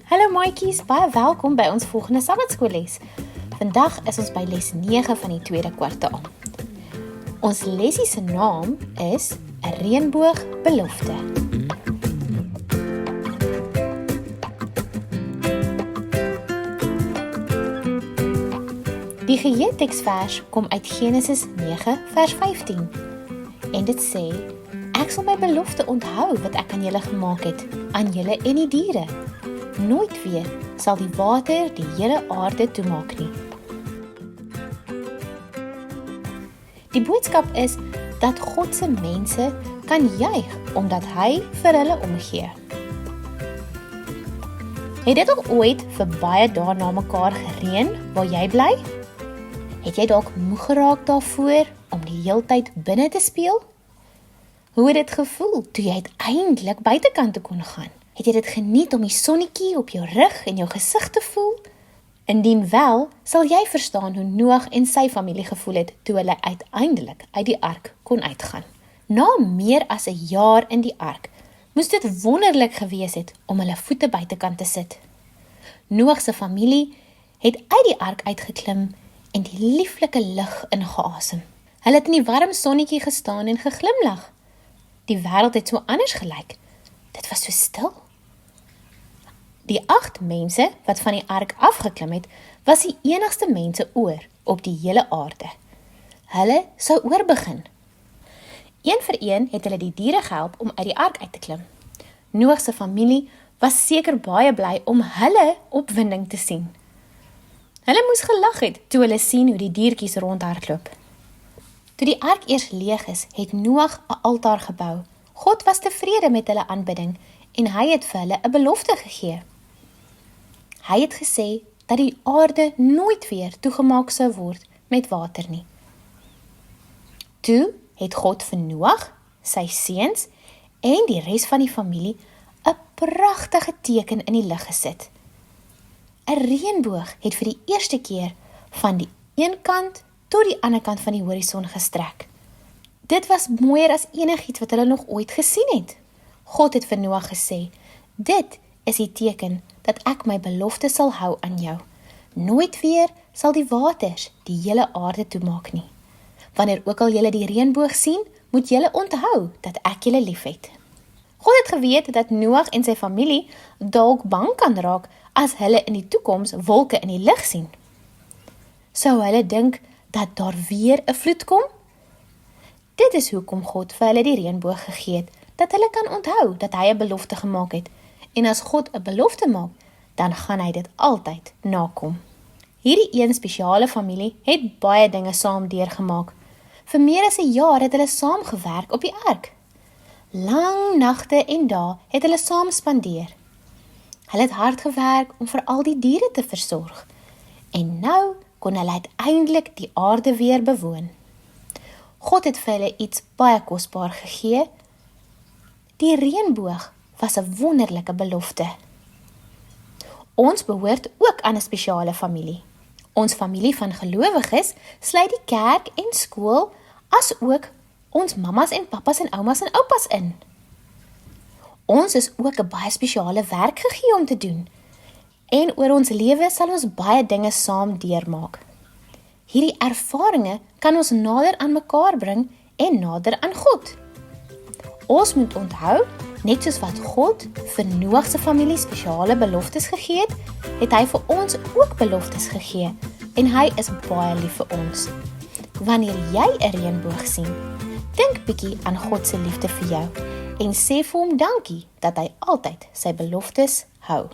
Hallo maatjies, baie welkom by ons volgende Sabbatskoolles. Vandag is ons by les 9 van die tweede kwartaal. Ons lesie se naam is 'n reënboogbelofte. Die geheelteksvers kom uit Genesis 9 vers 15. En dit sê: Ek sal my belofte onthou wat ek aan julle gemaak het, aan julle en die diere. Nooit weer sal die water die hele aarde toemaak nie. Die boodskap is dat God se mense kan juig omdat hy vir hulle omgee. Het dit ook ooit vir baie dae na mekaar gereën waar jy bly? Het jy dalk moeg geraak daarvoor om die heeltyd binne te speel? Hoe het dit gevoel toe jy uiteindelik buitekant toe kon gaan? Het jy dit geniet om die sonnetjie op jou rug en jou gesig te voel? Indien wel, sal jy verstaan hoe Noag en sy familie gevoel het toe hulle uiteindelik uit die ark kon uitgaan. Na meer as 'n jaar in die ark, moes dit wonderlik gewees het om hulle voete buitekant te sit. Noag se familie het uit die ark uitgeklim en die lieflike lug ingeasem. Hulle het in die warm sonnetjie gestaan en geglimlag. Die wêreld het so anders gelyk. Dit was so stil. Die 8 mense wat van die ark afgeklim het, was die enigste mense oor op die hele aarde. Hulle sou oorbegin. Een vir een het hulle die diere gehelp om uit die ark uit te klim. Noag se familie was seker baie bly om hulle opwinding te sien. Hulle moes gelag het toe hulle sien hoe die diertjies rondhardloop. Toe die ark eers leeg is, het Noag 'n altaar gebou. God was tevrede met hulle aanbidding en hy het vir hulle 'n belofte gegee. Hy het gesê dat die aarde nooit weer toegemaak sou word met water nie. Toe het God vir Noag, sy seuns en die res van die familie 'n pragtige teken in die lug gesit. 'n Reënboog het vir die eerste keer van die een kant tot die ander kant van die horison gestrek. Dit was mooier as enigiets wat hulle nog ooit gesien het. God het vir Noag gesê: Dit is die teken dat ek my belofte sal hou aan jou. Nooit weer sal die waters die hele aarde toemaak nie. Wanneer ook al julle die reënboog sien, moet julle onthou dat ek julle liefhet. God het geweet dat Noag en sy familie dalk bang kan raak as hulle in die toekoms wolke in die lug sien. Sou hulle dink dat daar weer 'n vloed kom? Dit is hoekom God vir hulle die reënboog gegee het, dat hulle kan onthou dat hy 'n belofte gemaak het. En as God 'n belofte maak, dan gaan hy dit altyd nakom. Hierdie een spesiale familie het baie dinge saam deurgemaak. Vir meer as 'n jaar het hulle saam gewerk op die ark. Lang nagte en dae het hulle saam spandeer. Hulle het hard gewerk om vir al die diere te versorg. En nou kon hulle uiteindelik die aarde weer bewoon. God het vir hulle iets baie kosbaar gegee. Die reënboog was 'n wonderlike belofte. Ons behoort ook aan 'n spesiale familie. Ons familie van gelowiges sluit die kerk en skool, as ook ons mammas en pappas en oumas en oupas in. Ons is ook 'n baie spesiale werk gegee om te doen. En oor ons lewe sal ons baie dinge saam deurmaak. Hierdie ervarings kan ons nader aan mekaar bring en nader aan God. Ons moet onthou, net soos wat God vir Noag se familie spesiale beloftes gegee het, het hy vir ons ook beloftes gegee en hy is baie lief vir ons. Wanneer jy 'n reënboog sien, dink bietjie aan God se liefde vir jou en sê vir hom dankie dat hy altyd sy beloftes hou.